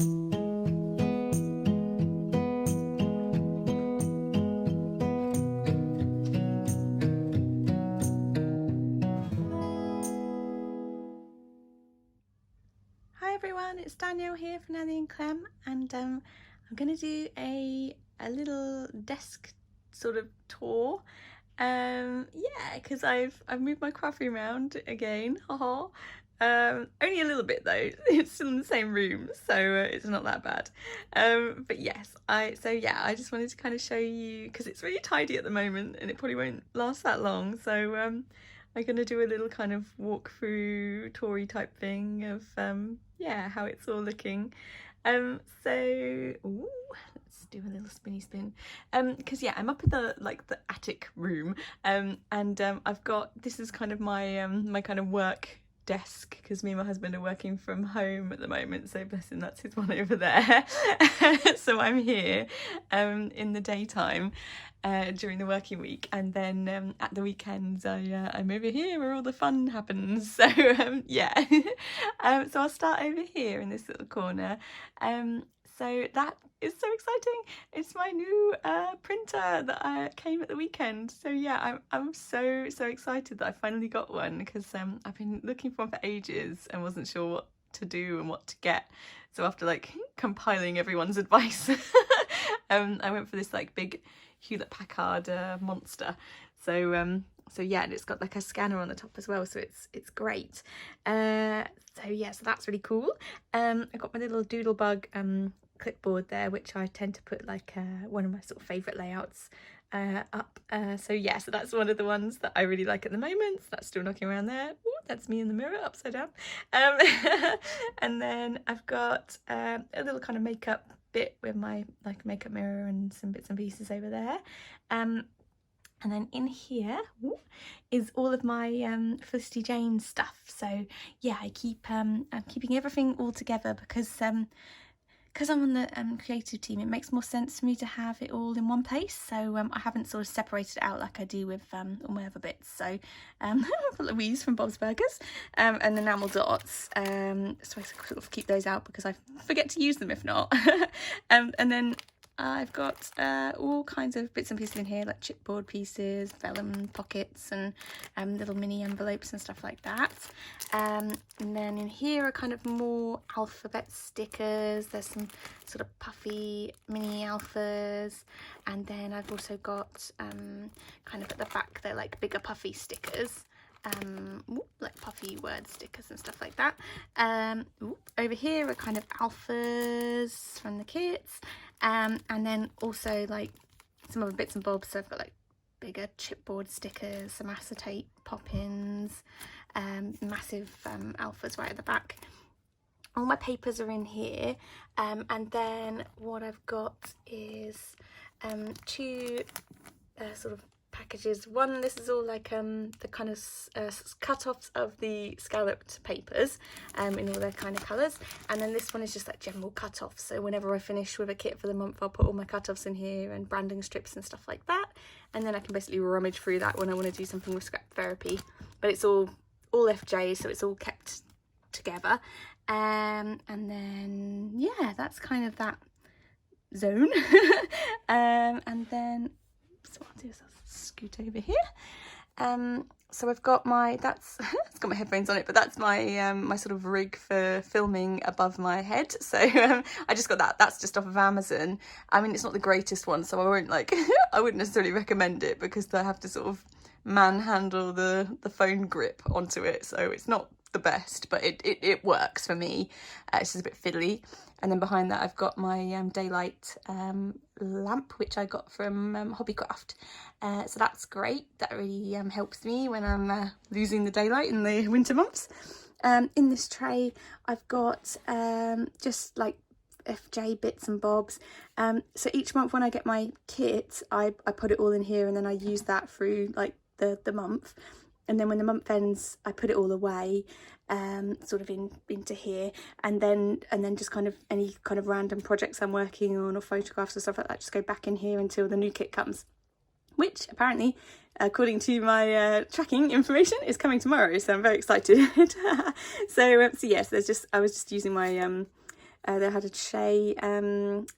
Hi everyone, it's Danielle here from Nanny and Clem, and I'm going to do a little desk sort of tour. Yeah, because I've moved my craft room around again, haha. Only a little bit though. It's still in the same room, so it's not that bad. But yes, I just wanted to kind of show you, because it's really tidy at the moment and it probably won't last that long. So I'm going to do a little kind of walkthrough toury type thing of yeah, how it's all looking. Ooh, let's do a little spinny spin. Because yeah, I'm up in the attic room, and I've got, this is kind of my my kind of work desk, because me and my husband are working from home at the moment, so bless him, that's his one over there. So I'm here in the daytime during the working week, and then at the weekends I'm over here where all the fun happens. So yeah. So I'll start over here in this little corner. So that is so exciting. It's my new printer that came at the weekend. So yeah, I'm so excited that I finally got one, because I've been looking for one for ages and wasn't sure what to do and what to get. So after like compiling everyone's advice, I went for this like big Hewlett-Packard monster. So yeah, and it's got like a scanner on the top as well, so it's great. So yeah, so that's really cool. I got my little Doodlebug clipboard there, which I tend to put like one of my sort of favourite layouts up. So yeah, so that's one of the ones that I really like at the moment. So that's still knocking around there. Ooh, that's me in the mirror upside down. And then I've got a little kind of makeup bit with my like makeup mirror and some bits and pieces over there. And then in here is all of my Felicity Jane stuff. So yeah, I'm keeping everything all together, because I'm on the creative team, it makes more sense for me to have it all in one place. So I haven't sort of separated it out like I do with all my other bits. So I've got Louise from Bob's Burgers and enamel dots. So I sort of keep those out because I forget to use them if not. And then I've got all kinds of bits and pieces in here, like chipboard pieces, vellum pockets, and little mini envelopes and stuff like that. And then in here are kind of more alphabet stickers. There's some sort of puffy mini alphas, and then I've also got kind of at the back, they're like bigger puffy stickers. Like puffy word stickers and stuff like that. Over here are kind of alphas from the kits, and then also like some other bits and bobs. So I've got like bigger chipboard stickers, some acetate pop-ins, massive alphas right at the back. All my papers are in here, and then what I've got is two sort of packages. One, this is all like the kind of cut-offs of the scalloped papers in all their kind of colours, and then this one is just like general cut-offs. So whenever I finish with a kit for the month, I'll put all my cut-offs in here and branding strips and stuff like that, and then I can basically rummage through that when I want to do something with scrap therapy. But it's all FJ, so it's all kept together. And then yeah, that's kind of that zone. And then so what I'll do is I'll scoot over here. So I've got my, it's got my headphones on it, but that's my my sort of rig for filming above my head. So I just got that. That's just off of Amazon. I mean, it's not the greatest one, so I won't like I wouldn't necessarily recommend it, because I have to sort of manhandle the phone grip onto it, so it's not the best, but it works for me. It's just a bit fiddly. And then behind that I've got my daylight lamp, which I got from Hobbycraft. So that's great. That really helps me when I'm losing the daylight in the winter months. In this tray I've got just like FJ bits and bobs. So each month when I get my kit, I put it all in here, and then I use that through like the month. And then when the month ends, I put it all away, sort of into here, and then just kind of any kind of random projects I'm working on or photographs or stuff like that just go back in here until the new kit comes, which apparently, according to my tracking information, is coming tomorrow. So I'm very excited. So yes, I was just using my They had a Shea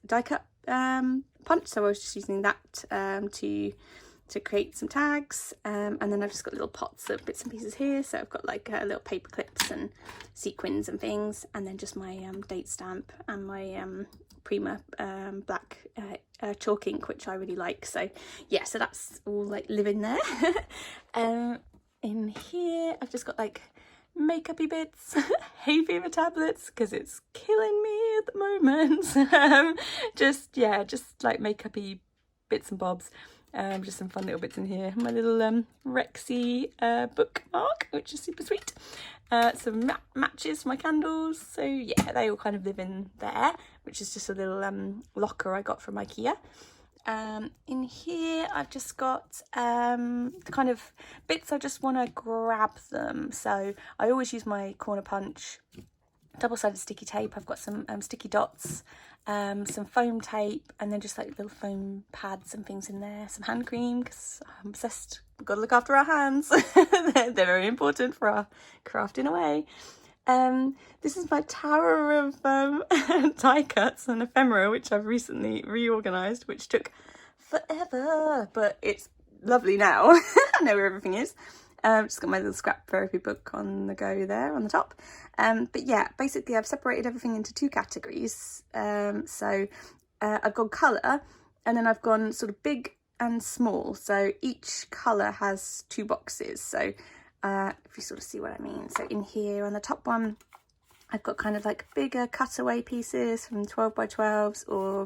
die cut punch, so I was just using that to create some tags, and then I've just got little pots of bits and pieces here. So I've got like little paper clips and sequins and things, and then just my date stamp and my Prima black chalk ink, which I really like. So yeah, so that's all like living there. In here I've just got like makeupy bits, hay fever tablets, because it's killing me at the moment. Just like makeupy bits and bobs. Just some fun little bits in here. My little Rexy bookmark, which is super sweet. Some matches for my candles. So yeah, they all kind of live in there, which is just a little locker I got from IKEA. In here I've just got the kind of bits I just want to grab them. So I always use my corner punch, double-sided sticky tape. I've got some sticky dots, some foam tape, and then just like little foam pads and things in there. Some hand cream, because I'm obsessed. We've got to look after our hands. They're very important for our crafting away. This is my tower of die cuts and ephemera, which I've recently reorganised, which took forever, but it's lovely now. I know where everything is. Just got my little scrap therapy book on the go there on the top. But yeah, basically I've separated everything into two categories. So I've gone colour, and then I've gone sort of big and small. So each colour has two boxes. So if you sort of see what I mean. So in here on the top one, I've got kind of like bigger cutaway pieces from 12 by 12s, or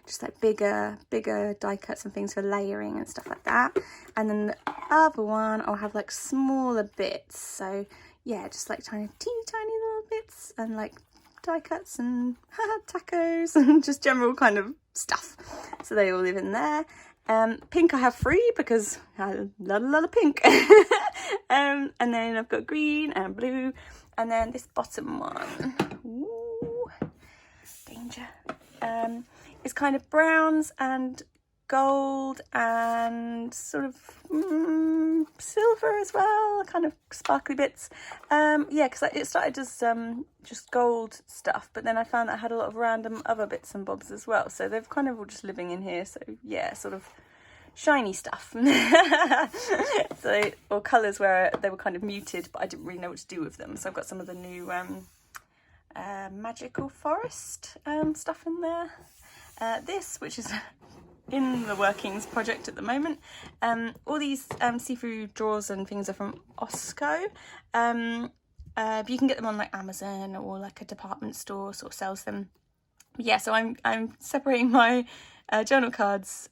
just like bigger die cuts and things for layering and stuff like that. And then the other one, I'll have like smaller bits. So yeah, just like teeny tiny little bits, and like die cuts and tacos and just general kind of stuff. So they all live in there. Pink I have free because I love a lot of pink. And then I've got green and blue, and then this bottom one, ooh, danger, is kind of browns and gold and sort of silver as well, kind of sparkly bits. Yeah, because it started as just gold stuff, but then I found that I had a lot of random other bits and bobs as well, so they've kind of all just living in here. So yeah, sort of shiny stuff. So, or colours where they were kind of muted, but I didn't really know what to do with them. So I've got some of the new magical forest stuff in there. This, which is in the workings project at the moment. All these see-through drawers and things are from Osco. But you can get them on like Amazon, or like a department store sort of sells them. But yeah, so I'm separating my journal cards,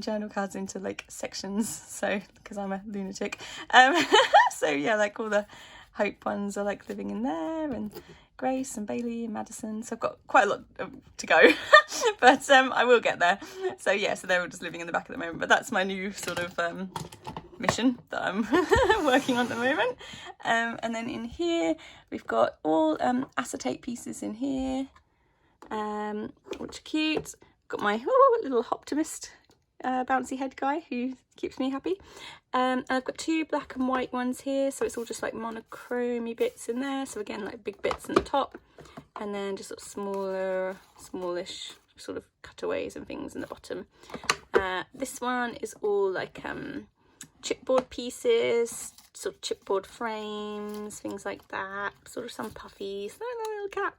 journal cards into like sections, so because I'm a lunatic. So yeah, like all the Hope ones are like living in there, and Grace and Bailey and Madison. So I've got quite a lot to go, but I will get there. So yeah, so they're all just living in the back at the moment, but that's my new sort of mission that I'm working on at the moment. And then in here we've got all acetate pieces in here, which are cute. Got my little optimist bouncy head guy who keeps me happy. I've got two black and white ones here, so it's all just like monochrome bits in there. So again, like big bits in the top, and then just sort of smallish sort of cutaways and things in the bottom. This one is all like chipboard pieces, sort of chipboard frames, things like that. Sort of some puffies. Oh, little cat.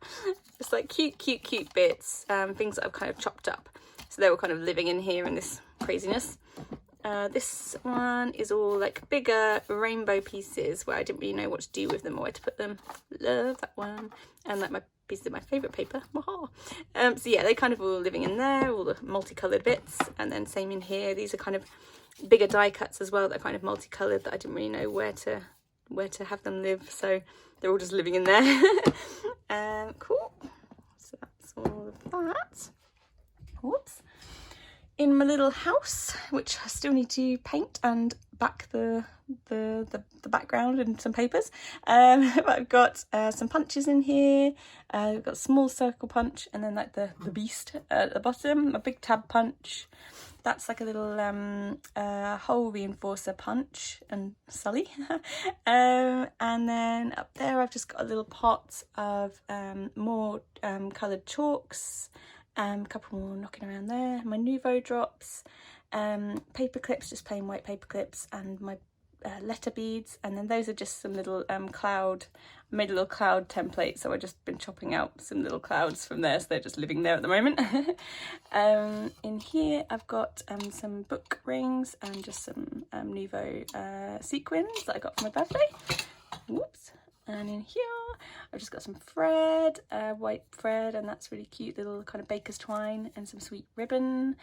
Just like cute bits, things that I've kind of chopped up. So they were kind of living in here in this craziness. This one is all like bigger rainbow pieces where I didn't really know what to do with them or where to put them. Love that one. And like my piece of my favourite paper. So yeah, they kind of all living in there, all the multicoloured bits. And then same in here. These are kind of bigger die cuts as well that are kind of multicoloured that I didn't really know where to have them live. So they're all just living in there. Cool. So that's all of that. Whoops. In my little house, which I still need to paint and back the the background and some papers. But I've got some punches in here. I've got a small circle punch, and then like the beast at the bottom, a big tab punch. That's like a little hole reinforcer punch and Sully. And then up there I've just got a little pot of more coloured chalks, a couple more knocking around there, my Nouveau drops, paper clips, just plain white paper clips, and my letter beads. And then those are just some little cloud, I made a little cloud template, so I've just been chopping out some little clouds from there, so they're just living there at the moment. In here I've got some book rings and just some Nouveau sequins that I got for my birthday. Whoops. And in here I've just got some thread, white thread, and that's really cute, little kind of baker's twine, and some sweet ribbon.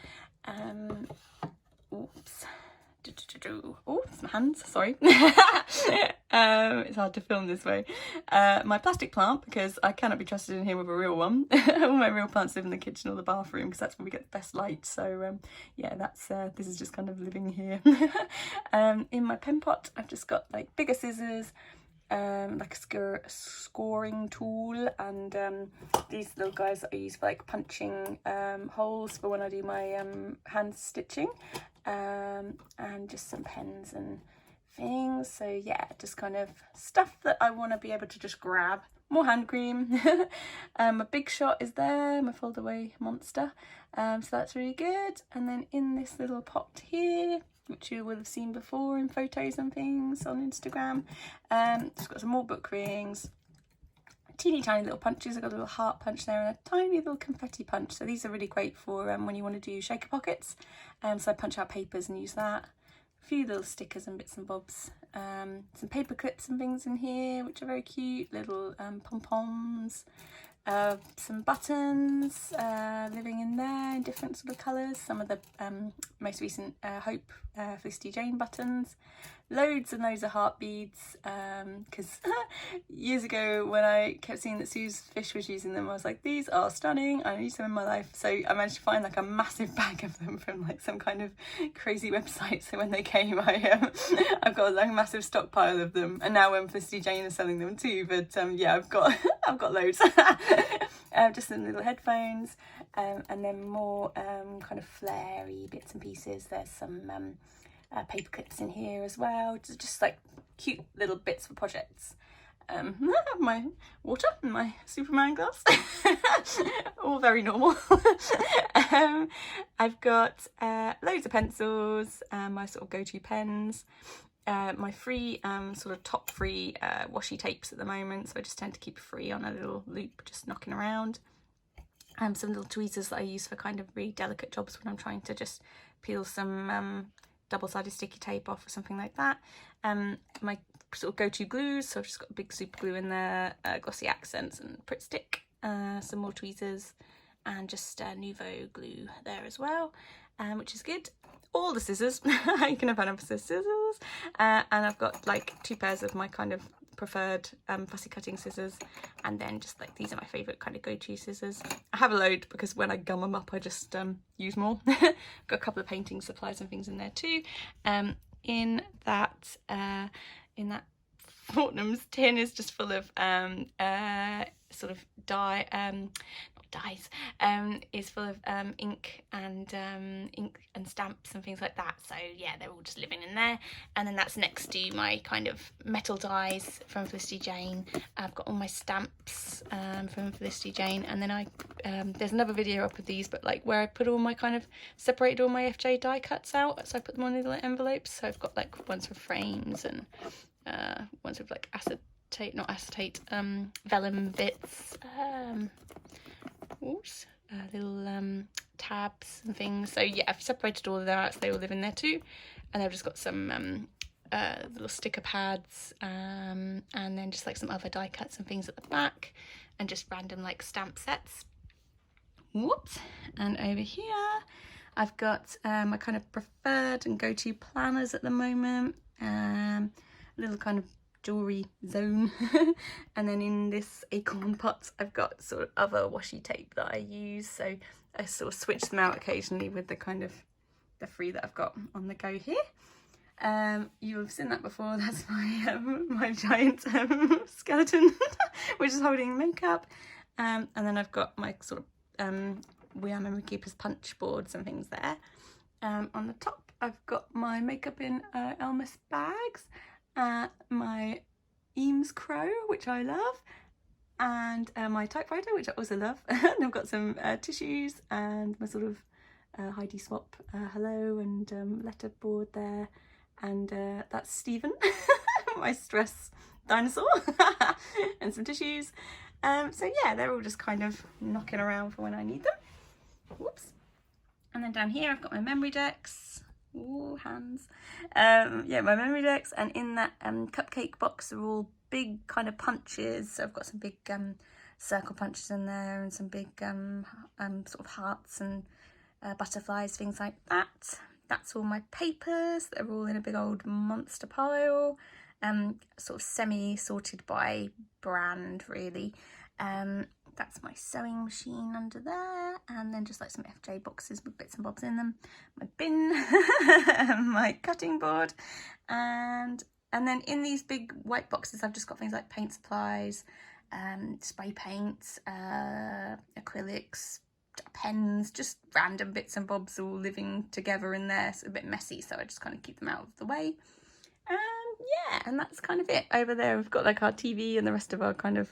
Oops. Oh, it's my hands, sorry. It's hard to film this way. My plastic plant, because I cannot be trusted in here with a real one. All my real plants live in the kitchen or the bathroom, because that's where we get the best light. So yeah, that's this is just kind of living here. In my pen pot I've just got like bigger scissors, like a scoring tool, and these little guys that I use for like punching holes for when I do my hand stitching, and just some pens and things. So yeah, just kind of stuff that I want to be able to just grab. More hand cream. My Big Shot is there, my fold away monster, so that's really good. And then in this little pot here, which you will have seen before in photos and things on Instagram, just got some more book rings, teeny tiny little punches. I've got a little heart punch there and a tiny little confetti punch. So these are really great for when you want to do shaker pockets. So I punch out papers and use that. A few little stickers and bits and bobs. Some paper clips and things in here, which are very cute. Little pom-poms. Some buttons living in there in different sort of colours. Some of the most recent Hope Felicity Jane buttons. Loads and loads of heart beads, because years ago when I kept seeing that Sue's Fish was using them, I was like, these are stunning, I need some in my life. So I managed to find like a massive bag of them from like some kind of crazy website. So when they came, I've got like a massive stockpile of them, and now Felicity Jane is selling them too. But yeah, I've got loads. Just some little headphones, and then more kind of flary bits and pieces. There's some paper clips in here as well, just like cute little bits for projects. My water and my Superman glass, all very normal. I've got loads of pencils, my sort of go-to pens, my free sort of top free washi tapes at the moment, so I just tend to keep free on a little loop just knocking around. Some little tweezers that I use for kind of really delicate jobs when I'm trying to just peel some double-sided sticky tape off or something like that. My sort of go-to glues, so I've just got a big super glue in there, glossy accents and Pritt Stick, some more tweezers, and just Nouveau glue there as well, which is good. All the scissors, you can have enough scissors, and I've got like 2 pairs of my kind of preferred fussy cutting scissors, and then just like these are my favourite kind of go-to scissors. I have a load because when I gum them up I just use more. Got a couple of painting supplies and things in there too. In that Fortnum's tin is just full of sort of is full of ink and stamps and things like that. So yeah, they're all just living in there. And then that's next to my kind of metal dies from Felicity Jane. I've got all my stamps from Felicity Jane, and then there's another video up of these, but like where I put all my kind of separated all my FJ die cuts out, so I put them on little envelopes. So I've got like ones for frames and ones with like vellum bits, little tabs and things. So yeah, I've separated all of them out so they all live in there too. And I've just got some little sticker pads, and then just like some other die cuts and things at the back, and just random like stamp sets. Whoops. And over here I've got my kind of preferred and go-to planners at the moment, little kind of jewelry zone. And then in this acorn pot I've got sort of other washi tape that I use, so I sort of switch them out occasionally with the kind of the 3 that I've got on the go here. You'll have seen that before. That's my my giant skeleton, which is holding makeup. And then I've got my sort of We Are Memory Keepers punch boards and things there. On the top, I've got my makeup in Elmas bags, my Eames Crow, which I love, and my typewriter, which I also love. And I've got some tissues and my sort of Heidi Swap hello and letter board there, and that's Stephen, my stress dinosaur, and some tissues. So yeah, they're all just kind of knocking around for when I need them. Whoops. And then down here I've got my memory decks. Ooh, hands. Yeah, my memory decks, and in that cupcake box are all big kind of punches. So I've got some big circle punches in there, and some big sort of hearts and butterflies, things like that. That's all my papers. They're all in a big old monster pile, sort of semi-sorted by brand, really. That's my sewing machine under there, and then just like some FJ boxes with bits and bobs in them. My bin, my cutting board, and then in these big white boxes I've just got things like paint supplies, spray paints, acrylics, pens, just random bits and bobs all living together in there. It's a bit messy, so I just kind of keep them out of the way. Yeah, and that's kind of it. Over there we've got like our TV and the rest of our kind of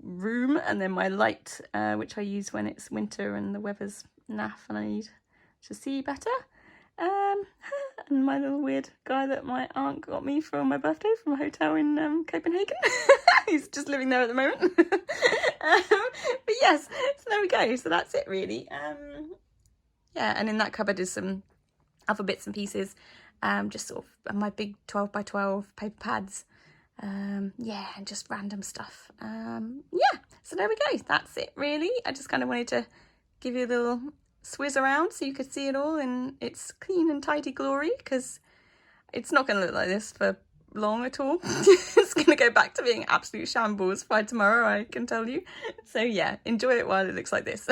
room, and then my light, which I use when it's winter and the weather's naff and I need to see better. And my little weird guy that my aunt got me for my birthday from a hotel in Copenhagen. He's just living there at the moment. But yes, so there we go. So that's it really. Yeah, and in that cupboard is some other bits and pieces, just sort of my big 12 by 12 paper pads. Yeah, and just random stuff. Yeah, so there we go. That's it really. I just kind of wanted to give you a little swizz around so you could see it all in its clean and tidy glory, because it's not going to look like this for long at all. It's going to go back to being absolute shambles by tomorrow, I can tell you. So yeah, enjoy it while it looks like this.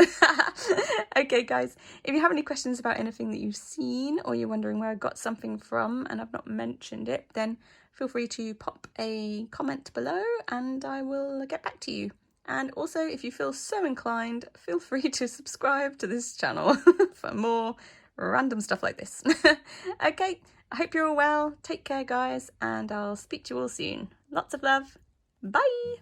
Okay guys, if you have any questions about anything that you've seen, or you're wondering where I got something from and I've not mentioned it, then feel free to pop a comment below and I will get back to you. And also, if you feel so inclined, feel free to subscribe to this channel for more random stuff like this. Okay, I hope you're all well. Take care, guys, and I'll speak to you all soon. Lots of love. Bye!